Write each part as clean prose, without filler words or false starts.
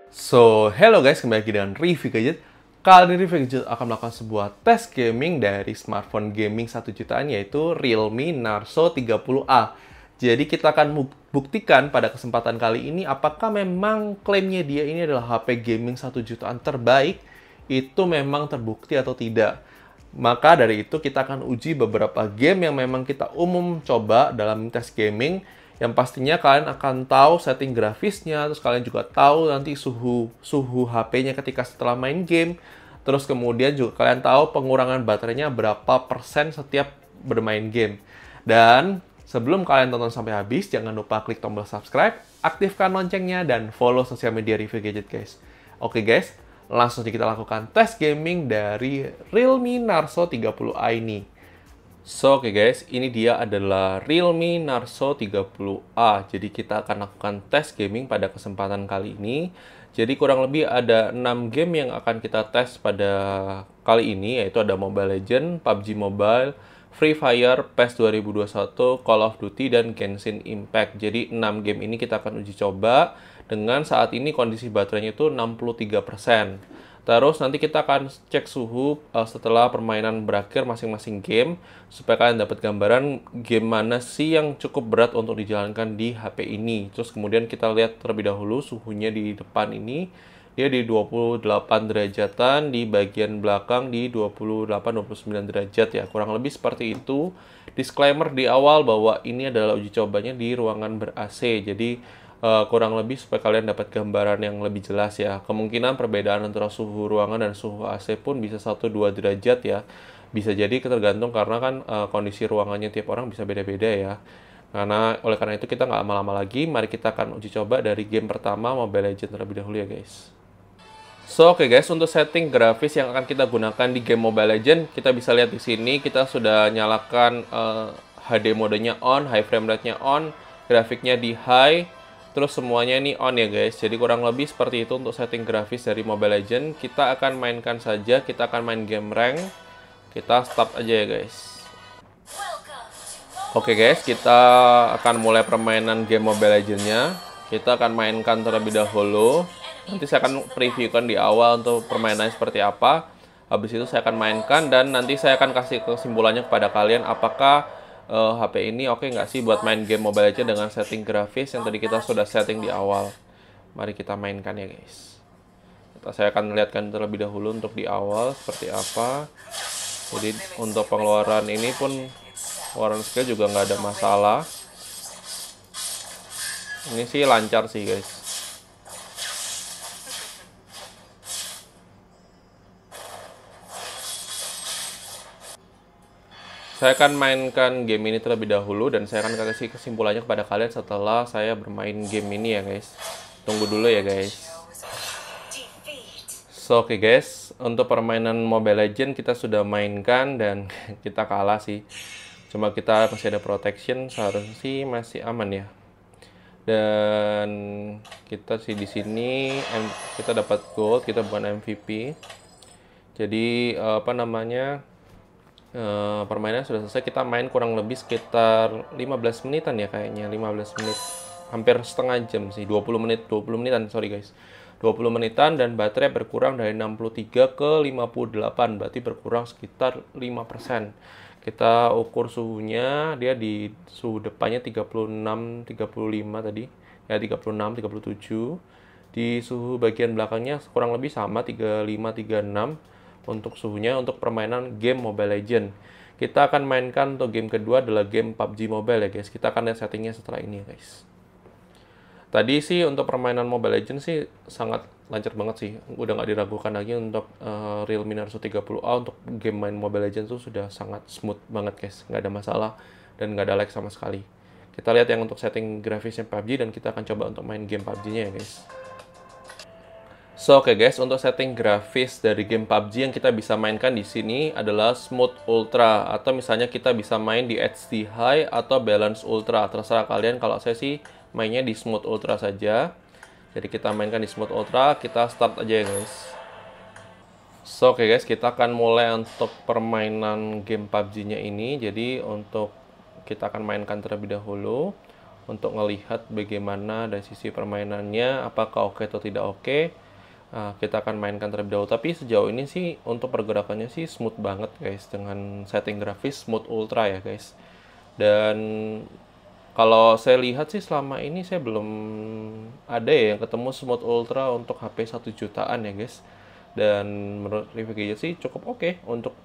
Hello guys, kembali lagi dengan Review Gadget. Kali ini Review Gadget akan melakukan sebuah tes gaming dari smartphone gaming 1 jutaan, yaitu Realme Narzo 30A. Jadi kita akan buktikan pada kesempatan kali ini apakah memang klaimnya dia ini adalah HP gaming 1 jutaan terbaik, itu memang terbukti atau tidak. Maka dari itu kita akan uji beberapa game yang memang kita coba dalam tes gaming, yang pastinya kalian akan tahu setting grafisnya, terus kalian juga tahu nanti suhu HP-nya ketika setelah main game. Terus kemudian juga kalian tahu pengurangan baterainya berapa persen setiap bermain game. Dan sebelum kalian tonton sampai habis, jangan lupa klik tombol subscribe, aktifkan loncengnya, dan follow sosial media Review Gadget guys. Oke guys, langsung saja kita lakukan tes gaming dari Realme Narzo 30A ini. Oke guys, ini dia adalah Realme Narzo 30A. Jadi kita akan lakukan tes gaming pada kesempatan kali ini. Jadi kurang lebih ada 6 game yang akan kita tes pada kali ini, yaitu ada Mobile Legends, PUBG Mobile, Free Fire, PES 2021, Call of Duty, dan Genshin Impact. Jadi 6 game ini kita akan uji coba dengan saat ini kondisi baterainya itu 63%. Terus nanti kita akan cek suhu setelah permainan berakhir masing-masing game, supaya kalian dapat gambaran game mana sih yang cukup berat untuk dijalankan di HP ini. Terus kemudian kita lihat terlebih dahulu suhunya di depan ini, dia di 28 derajatan, di bagian belakang di 28-29 derajat ya, kurang lebih seperti itu. Disclaimer di awal bahwa ini adalah uji cobanya di ruangan ber-AC, jadi kurang lebih supaya kalian dapat gambaran yang lebih jelas ya. Kemungkinan perbedaan antara suhu ruangan dan suhu AC pun bisa 1-2 derajat ya. Bisa jadi tergantung karena kan kondisi ruangannya tiap orang bisa beda-beda ya. Oleh karena itu kita nggak lama-lama lagi, mari kita akan uji coba dari game pertama Mobile Legends terlebih dahulu ya guys. Oke guys, untuk setting grafis yang akan kita gunakan di game Mobile Legends, kita bisa lihat di sini kita sudah nyalakan HD modenya on, high frame rate-nya on, grafiknya di high. Terus semuanya ini on ya guys. Jadi kurang lebih seperti itu untuk setting grafis dari Mobile Legends. Kita akan mainkan saja, kita akan main game rank. Kita start aja ya guys. Oke guys, kita akan mulai permainan game Mobile Legends-nya. Kita akan mainkan terlebih dahulu. Nanti saya akan previewkan di awal untuk permainannya seperti apa. Habis itu saya akan mainkan dan nanti saya akan kasih kesimpulannya kepada kalian apakah HP ini oke nggak sih buat main game Mobile Legends dengan setting grafis yang tadi kita sudah setting di awal. Mari kita mainkan ya guys. Saya akan melihatkan terlebih dahulu untuk di awal seperti apa. Jadi untuk pengeluaran ini pun pengeluaran skill juga nggak ada masalah. Ini sih lancar sih guys. Saya akan mainkan game ini terlebih dahulu dan saya akan kasih kesimpulannya kepada kalian setelah saya bermain game ini ya guys. Tunggu dulu ya guys. Oke guys, untuk permainan Mobile Legends kita sudah mainkan dan kita kalah sih. Cuma kita masih ada protection, seharusnya sih masih aman ya. Dan kita sih di sini kita dapat gold, kita bukan MVP. Jadi apa namanya? Permainan sudah selesai. Kita main kurang lebih sekitar 15 menitan ya kayaknya, 15 menit, hampir setengah jam sih, 20 menitan, sorry guys, 20 menitan. Dan baterai berkurang dari 63 ke 58, berarti berkurang sekitar 5%. Kita ukur suhunya, dia di suhu depannya 36 35 tadi ya, 36 37. Di suhu bagian belakangnya kurang lebih sama, 35 36 untuk suhunya untuk permainan game Mobile Legends. Kita akan mainkan untuk game kedua adalah game PUBG Mobile ya guys. Kita akan lihat settingnya setelah ini ya guys. Tadi sih untuk permainan Mobile Legends sih sangat lancar banget sih. Udah nggak diragukan lagi untuk Realme Narzo 30A untuk game main Mobile Legends tuh sudah sangat smooth banget guys. Nggak ada masalah dan nggak ada lag sama sekali. Kita lihat yang untuk setting grafisnya PUBG dan kita akan coba untuk main game PUBG-nya ya guys. Oke guys, untuk setting grafis dari game PUBG yang kita bisa mainkan di sini adalah Smooth Ultra, atau misalnya kita bisa main di HD High atau Balance Ultra. Terserah kalian, kalau saya sih mainnya di Smooth Ultra saja. Jadi kita mainkan di Smooth Ultra, kita start aja ya guys. Oke guys, kita akan mulai untuk permainan game PUBG-nya ini. Jadi untuk kita akan mainkan terlebih dahulu. untuk ngelihat bagaimana dari sisi permainannya, apakah oke atau tidak oke. Kita akan mainkan terlebih dahulu. Tapi sejauh ini sih untuk pergerakannya sih smooth banget guys, dengan setting grafis smooth ultra ya guys. Dan kalau saya lihat sih selama ini saya belum ada ya yang ketemu smooth ultra untuk HP 1 jutaan ya guys. Dan menurut review gadget sih cukup oke untuk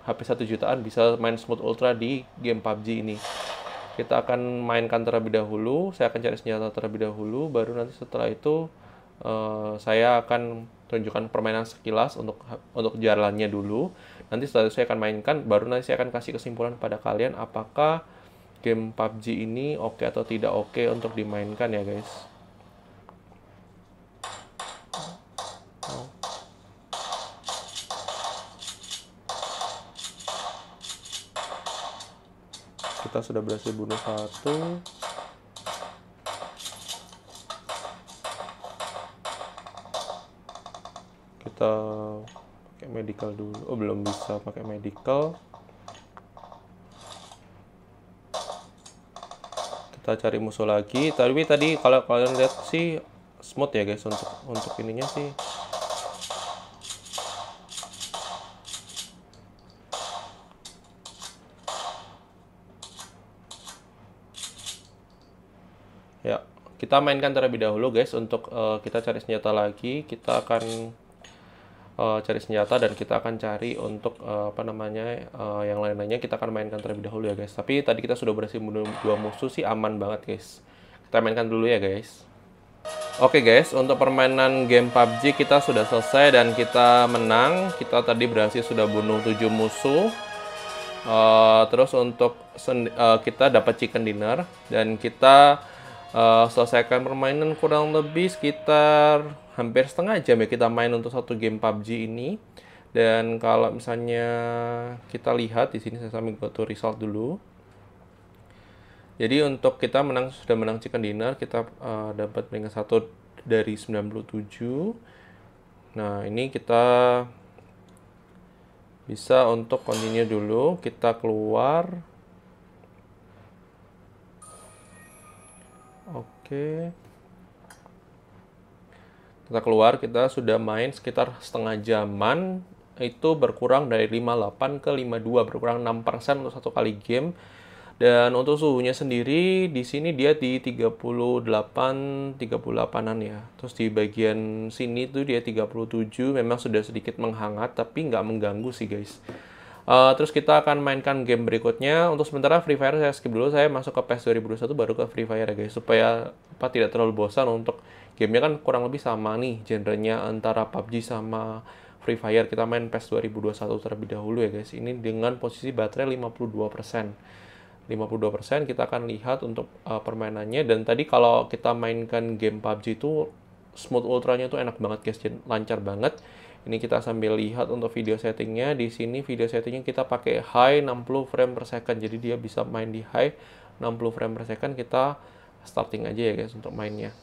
HP 1 jutaan bisa main smooth ultra di game PUBG ini. Kita akan mainkan terlebih dahulu, saya akan cari senjata terlebih dahulu, baru nanti setelah itu saya akan tunjukkan permainan sekilas untuk jalannya dulu. Nanti setelah itu saya akan mainkan, baru nanti saya akan kasih kesimpulan pada kalian apakah game PUBG ini oke atau tidak oke untuk dimainkan ya guys. Kita sudah berhasil bunuh satu. Kita pakai medical dulu. Oh, belum bisa pakai medical. Kita cari musuh lagi. Tapi tadi kalau kalian lihat sih smooth ya guys untuk ininya sih. Ya, kita mainkan terlebih dahulu guys untuk kita cari senjata lagi. Kita akan cari senjata dan kita akan cari untuk yang lain-lainnya kita akan mainkan terlebih dahulu ya guys. Tapi tadi kita sudah berhasil membunuh 2 musuh sih, aman banget guys. Kita mainkan dulu ya guys. Oke guys, untuk permainan game PUBG kita sudah selesai dan kita menang. Kita tadi berhasil sudah bunuh 7 musuh. Terus untuk kita dapat chicken dinner dan kita selesaikan permainan kurang lebih sekitar hampir setengah jam ya kita main untuk satu game PUBG ini. Dan kalau misalnya kita lihat di sini, saya sambil go to result dulu. Jadi untuk kita sudah menang chicken dinner, kita dapat peringkat 1 dari 97. Nah, ini kita bisa untuk continue dulu, kita keluar. Oke. Kita keluar, kita sudah main sekitar setengah jaman. Itu berkurang dari 58 ke 52, berkurang 6% untuk satu kali game. Dan untuk suhunya sendiri di sini dia di 38-38an ya. Terus di bagian sini tuh dia 37, memang sudah sedikit menghangat tapi nggak mengganggu sih guys. Terus kita akan mainkan game berikutnya. Untuk sementara Free Fire saya skip dulu, saya masuk ke PES 2021 baru ke Free Fire ya guys, supaya tidak terlalu bosan. Untuk gamenya kan kurang lebih sama nih genrenya antara PUBG sama Free Fire. Kita main PES 2021 terlebih dahulu ya guys. Ini dengan posisi baterai 52%. 52% kita akan lihat untuk permainannya. Dan tadi kalau kita mainkan game PUBG itu smooth ultranya itu enak banget guys, lancar banget. Ini kita sambil lihat untuk video settingnya. Di sini video settingnya kita pakai high 60 frame per second. Jadi dia bisa main di high 60 frame per second. Kita starting aja ya guys untuk mainnya.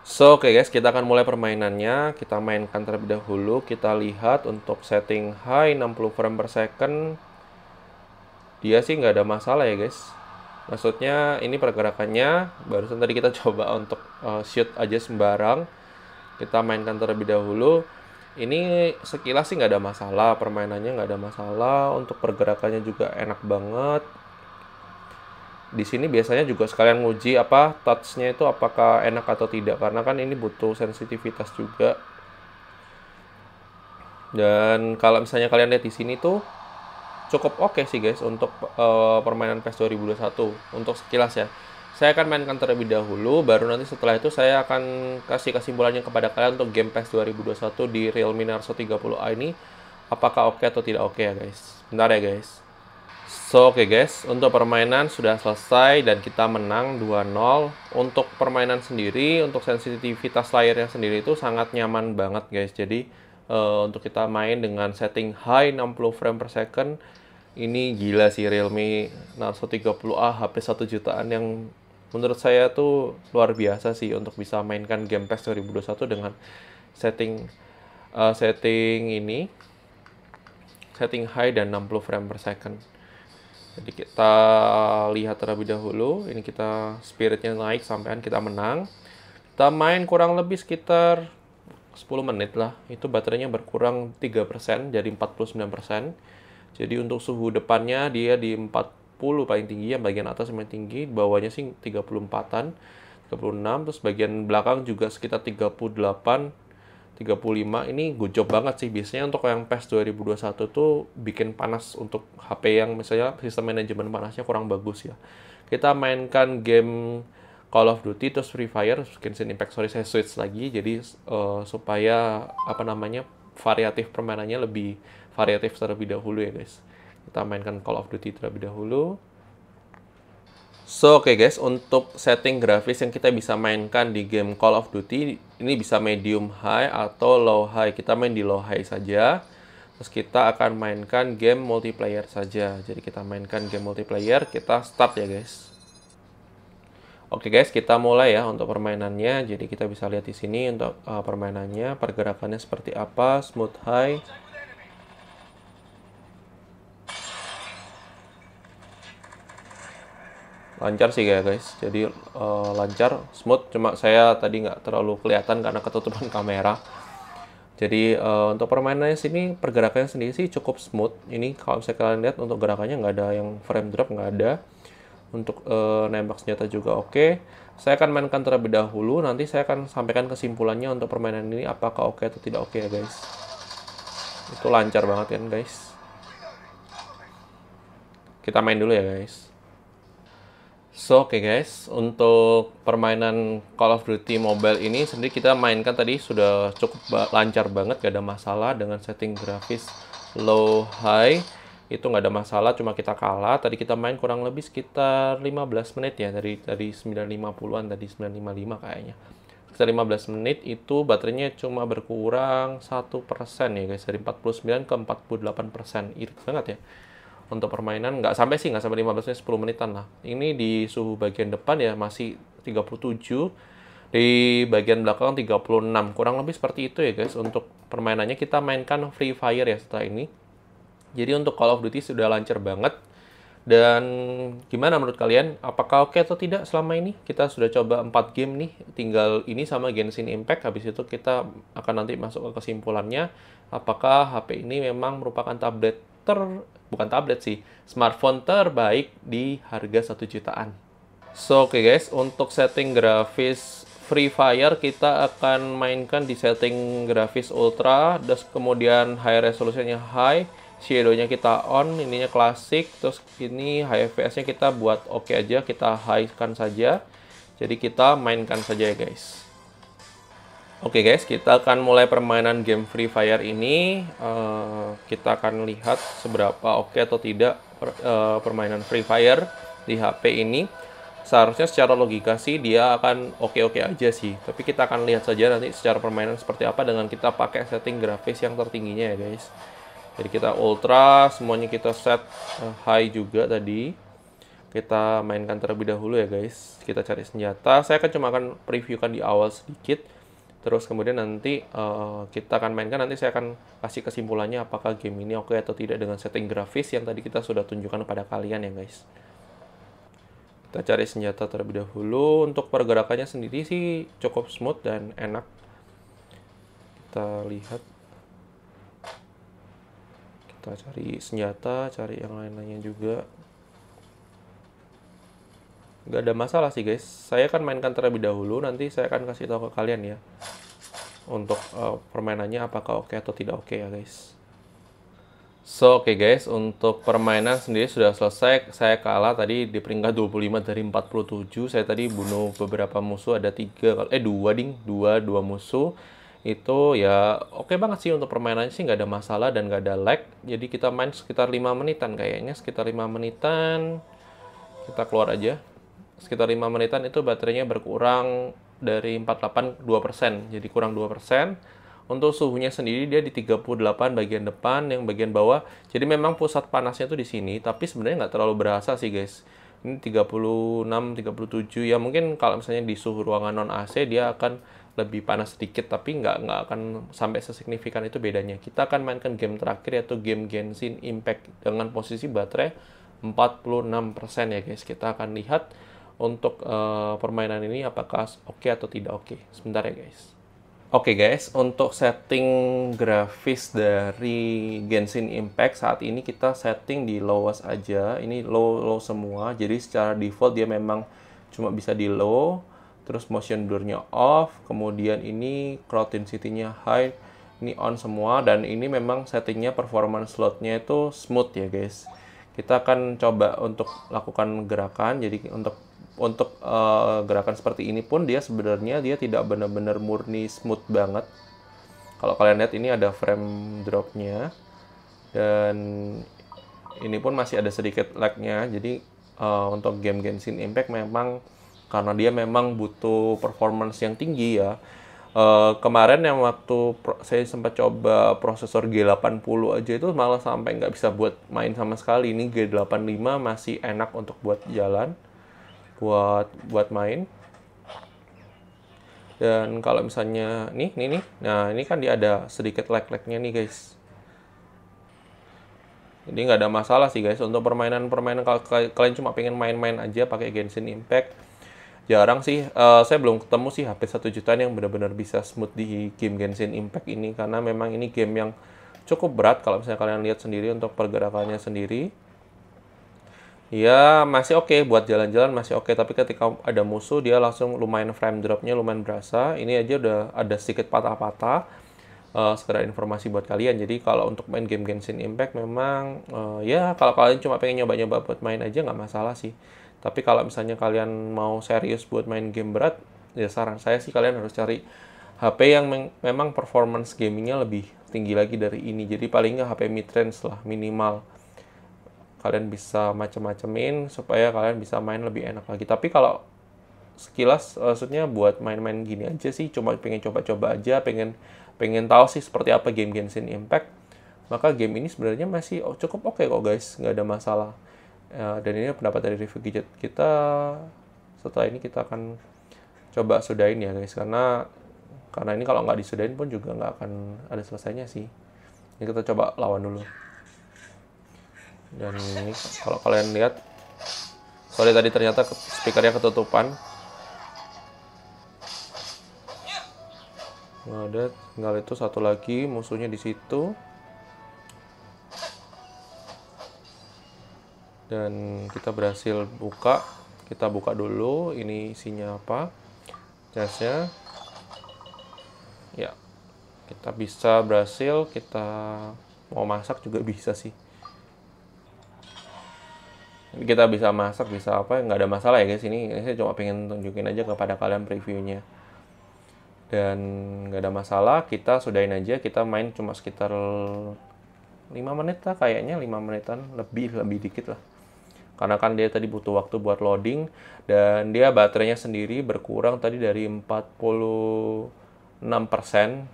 So oke guys, kita akan mulai permainannya. Kita mainkan terlebih dahulu. Kita lihat untuk setting high 60 frame per second. Dia sih nggak ada masalah ya guys. Maksudnya ini pergerakannya, barusan tadi kita coba untuk shoot aja sembarang. Kita mainkan terlebih dahulu. Ini sekilas sih nggak ada masalah, permainannya nggak ada masalah. Untuk pergerakannya juga enak banget. Di sini biasanya juga sekalian nguji touch-nya itu apakah enak atau tidak, karena kan ini butuh sensitivitas juga. Dan kalau misalnya kalian lihat di sini tuh cukup oke sih guys untuk permainan PES 2021 untuk sekilas ya. Saya akan mainkan terlebih dahulu, baru nanti setelah itu saya akan kasih kesimpulannya kepada kalian untuk game PES 2021 di Realme Narzo 30A ini apakah oke atau tidak oke ya guys. Bentar ya guys. So oke guys, untuk permainan sudah selesai dan kita menang 2-0. Untuk permainan sendiri, untuk sensitivitas layarnya sendiri itu sangat nyaman banget guys. Jadi untuk kita main dengan setting high 60 frame per second, ini gila sih Realme Narzo 30A HP 1 jutaan yang menurut saya tuh luar biasa sih untuk bisa mainkan game PES 2021 dengan setting setting high dan 60 frame per second. Jadi kita lihat terlebih dahulu, ini kita spiritnya naik sampai kita menang. Kita main kurang lebih sekitar 10 menit lah, itu baterainya berkurang 3%, jadi 49%. Jadi untuk suhu depannya dia di 40 paling tinggi, yang bagian atas paling tinggi, bawahnya sih 34-an, 36, terus bagian belakang juga sekitar 38, 35. Ini good job banget sih. Biasanya untuk yang PES 2021 tuh bikin panas untuk HP yang misalnya sistem manajemen panasnya kurang bagus ya. Kita mainkan game Call of Duty terus Free Fire, Genshin Impact, sorry saya switch lagi. Jadi supaya apa namanya variatif permainannya lebih variatif terlebih dahulu ya guys. Kita mainkan Call of Duty terlebih dahulu. So, oke guys, untuk setting grafis yang kita bisa mainkan di game Call of Duty, ini bisa medium high atau low high. Kita main di low high saja. Terus kita akan mainkan game multiplayer saja. Jadi kita mainkan game multiplayer, kita start ya guys. Oke guys, kita mulai ya untuk permainannya. Jadi kita bisa lihat di sini untuk permainannya, pergerakannya seperti apa, smooth high. Lancar sih ya guys, jadi lancar, smooth, cuma saya tadi nggak terlalu kelihatan karena ketutupan kamera. Jadi untuk permainannya sini, pergerakannya sendiri sih cukup smooth. Ini kalau misalnya kalian lihat untuk gerakannya nggak ada yang frame drop, nggak ada. Untuk nembak senjata juga oke. Saya akan mainkan terlebih dahulu, nanti saya akan sampaikan kesimpulannya untuk permainan ini apakah oke atau tidak oke ya guys. Itu lancar banget kan guys. Kita main dulu ya guys. So, oke guys, untuk permainan Call of Duty Mobile ini sendiri kita mainkan tadi sudah cukup lancar banget, gak ada masalah dengan setting grafis low high. Itu nggak ada masalah, cuma kita kalah. Tadi kita main kurang lebih sekitar 15 menit ya, dari 950-an, tadi 955 kayaknya. Sekitar 15 menit itu baterainya cuma berkurang 1% ya guys, dari 49 ke 48%. Irit banget ya. Untuk permainan nggak sampai 15 menit, 10 menitan lah. Ini di suhu bagian depan ya masih 37, di bagian belakang 36, kurang lebih seperti itu ya guys. Untuk permainannya kita mainkan Free Fire ya setelah ini. Jadi untuk Call of Duty sudah lancar banget. Dan gimana menurut kalian? Apakah oke atau tidak selama ini? Kita sudah coba 4 game nih, tinggal ini sama Genshin Impact. Habis itu kita akan nanti masuk ke kesimpulannya. Apakah HP ini memang merupakan bukan tablet sih, smartphone terbaik di harga 1 jutaan. So, oke guys, untuk setting grafis Free Fire kita akan mainkan di setting grafis ultra, terus kemudian high resolutionnya high, shadow-nya kita on, ininya klasik, terus ini high FPS-nya kita buat oke aja, kita high-kan saja. Jadi kita mainkan saja ya guys. Oke guys, kita akan mulai permainan game Free Fire ini. Kita akan lihat seberapa oke atau tidak permainan Free Fire di HP ini. Seharusnya secara logika sih dia akan oke-oke aja sih. Tapi kita akan lihat saja nanti secara permainan seperti apa dengan kita pakai setting grafis yang tertingginya ya guys. Jadi kita ultra, semuanya kita set high juga tadi. Kita mainkan terlebih dahulu ya guys. Kita cari senjata. Saya cuma akan previewkan di awal sedikit. Terus kemudian nanti kita akan mainkan, nanti saya akan kasih kesimpulannya apakah game ini oke atau tidak dengan setting grafis yang tadi kita sudah tunjukkan pada kalian ya guys. Kita cari senjata terlebih dahulu. Untuk pergerakannya sendiri sih cukup smooth dan enak. Kita lihat. Kita cari senjata, cari yang lain-lainnya juga. Nggak ada masalah sih guys. Saya akan mainkan terlebih dahulu, nanti saya akan kasih tahu ke kalian ya. Untuk permainannya apakah oke atau tidak oke ya guys. So, oke guys, untuk permainan sendiri sudah selesai. Saya kalah tadi di peringkat 25 dari 47. Saya tadi bunuh beberapa musuh, ada 2 musuh. Itu ya oke banget sih untuk permainannya sih, nggak ada masalah dan nggak ada lag. Jadi kita main sekitar 5 menitan kayaknya, sekitar 5 menitan. Kita keluar aja. Sekitar 5 menitan itu baterainya berkurang dari 48 2%, jadi kurang 2%. Untuk suhunya sendiri dia di 38 bagian depan, yang bagian bawah. Jadi memang pusat panasnya tuh di sini, tapi sebenarnya nggak terlalu berasa sih guys. Ini 36, 37, ya mungkin kalau misalnya di suhu ruangan non AC dia akan lebih panas sedikit, tapi nggak akan sampai sesignifikan itu bedanya. Kita akan mainkan game terakhir yaitu game Genshin Impact dengan posisi baterai 46% ya guys. Kita akan lihat untuk permainan ini apakah oke atau tidak oke. Sebentar ya guys. Oke guys, untuk setting grafis dari Genshin Impact saat ini kita setting di lowest aja. Ini low semua. Jadi secara default dia memang cuma bisa di low. Terus motion blur-nya off. Kemudian ini crowd density-nya high. Ini on semua. Dan ini memang settingnya performance slot-nya itu smooth ya guys. Kita akan coba untuk lakukan gerakan. Jadi untuk gerakan seperti ini pun dia sebenarnya dia tidak benar-benar murni smooth banget. Kalau kalian lihat ini ada frame drop-nya dan ini pun masih ada sedikit lag-nya. Jadi untuk game Genshin Impact memang karena dia memang butuh performance yang tinggi ya. Kemarin yang waktu saya sempat coba prosesor G80 aja itu malah sampai nggak bisa buat main sama sekali. Ini G85 masih enak untuk buat jalan, buat main. Dan kalau misalnya nih, nah ini kan dia ada sedikit lag-lagnya nih guys. Jadi nggak ada masalah sih guys untuk permainan kalau kalian cuma pengen main-main aja pakai Genshin Impact. Jarang sih, saya belum ketemu sih HP 1 jutaan yang benar-benar bisa smooth di game Genshin Impact ini. Karena memang ini game yang cukup berat kalau misalnya kalian lihat sendiri untuk pergerakannya sendiri. Ya masih oke, buat jalan-jalan masih oke. Tapi ketika ada musuh dia langsung lumayan frame drop-nya lumayan berasa. Ini aja udah ada sedikit patah-patah. Sekedar informasi buat kalian. Jadi kalau untuk main game Genshin Impact memang ya kalau kalian cuma pengen nyoba-nyoba buat main aja nggak masalah sih. Tapi kalau misalnya kalian mau serius buat main game berat, ya saran saya sih kalian harus cari HP yang memang performance gamingnya lebih tinggi lagi dari ini. Jadi paling nggak HP mid-range lah, minimal. Kalian bisa macem-macemin supaya kalian bisa main lebih enak lagi. Tapi kalau sekilas, maksudnya buat main-main gini aja sih, cuma pengen coba-coba aja, pengen tahu sih seperti apa game Genshin Impact, maka game ini sebenarnya masih cukup oke kok guys, nggak ada masalah. Dan ini pendapat dari review gadget kita. Setelah ini kita akan coba sudahin ya guys, karena ini kalau nggak disudahin pun juga nggak akan ada selesainya sih. Ini kita coba lawan dulu. Dan ini kalau kalian lihat, sorry tadi ternyata speakernya ketutupan. Nggak ada, tinggal itu satu lagi musuhnya di situ. Dan kita berhasil buka. Kita buka dulu ini isinya apa, chestnya ya. Kita bisa berhasil, kita mau masak juga bisa sih. Jadi kita bisa masak, bisa apa, nggak ada masalah ya guys. Ini saya cuma pengen tunjukin aja kepada kalian previewnya. Dan nggak ada masalah, kita sudahin aja. Kita main cuma sekitar 5 menit lah kayaknya, 5 menitan, lebih dikit lah. Karena kan dia tadi butuh waktu buat loading, dan dia baterainya sendiri berkurang tadi dari 46%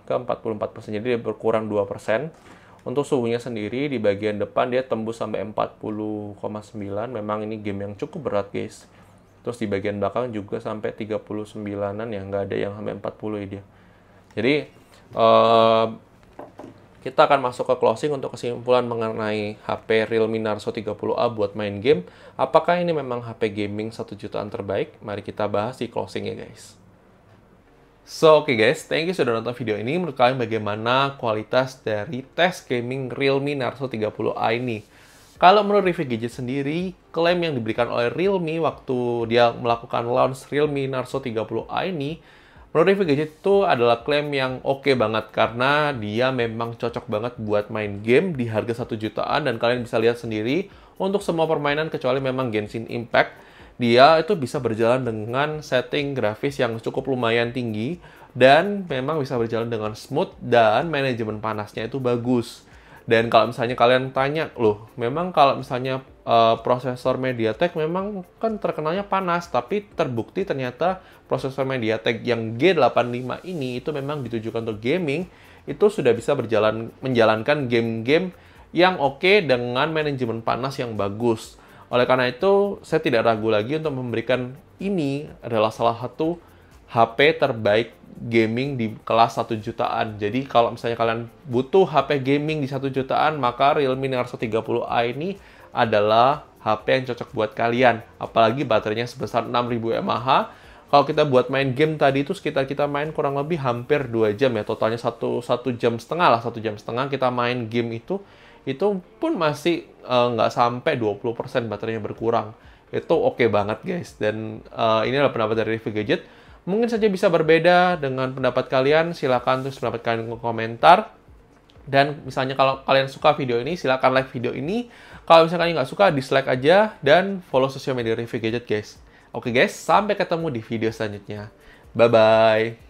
ke 44%, jadi dia berkurang 2%. Untuk suhunya sendiri di bagian depan dia tembus sampai 40,9. Memang ini game yang cukup berat guys. Terus di bagian belakang juga sampai 39-an ya, nggak ada yang sampai 40 ya dia. Jadi kita akan masuk ke closing untuk kesimpulan mengenai HP Realme Narzo 30A buat main game. Apakah ini memang HP gaming 1 jutaan terbaik? Mari kita bahas di closing ya guys. So, oke guys, thank you sudah nonton video ini. Menurut kalian bagaimana kualitas dari tes gaming Realme Narzo 30A ini? Kalau menurut review gadget sendiri, klaim yang diberikan oleh Realme waktu dia melakukan launch Realme Narzo 30A ini, menurut review gadget itu adalah klaim yang oke banget karena dia memang cocok banget buat main game di harga 1 jutaan, dan kalian bisa lihat sendiri untuk semua permainan kecuali memang Genshin Impact, dia itu bisa berjalan dengan setting grafis yang cukup lumayan tinggi dan memang bisa berjalan dengan smooth dan manajemen panasnya itu bagus. Dan kalau misalnya kalian tanya, loh, memang kalau misalnya prosesor MediaTek memang kan terkenalnya panas, tapi terbukti ternyata prosesor MediaTek yang G85 ini itu memang ditujukan untuk gaming, itu sudah bisa menjalankan game-game yang oke dengan manajemen panas yang bagus. Oleh karena itu, saya tidak ragu lagi untuk memberikan ini adalah salah satu HP terbaik gaming di kelas 1 jutaan. Jadi kalau misalnya kalian butuh HP gaming di 1 jutaan, maka Realme Narzo 30A ini adalah HP yang cocok buat kalian. Apalagi baterainya sebesar 6000 mAh. Kalau kita buat main game tadi itu sekitar kita main kurang lebih hampir 2 jam ya. Totalnya satu jam setengah lah, 1,5 jam kita main game itu pun masih nggak sampai 20% baterainya berkurang. Itu oke banget guys. Dan ini adalah pendapat dari Review Gadget. Mungkin saja bisa berbeda dengan pendapat kalian. Silakan tulis pendapat kalian di komentar. Dan misalnya kalau kalian suka video ini, silakan like video ini. Kalau misalnya kalian nggak suka, dislike aja. Dan follow sosial media Review Gadget guys. Oke guys, sampai ketemu di video selanjutnya. Bye-bye.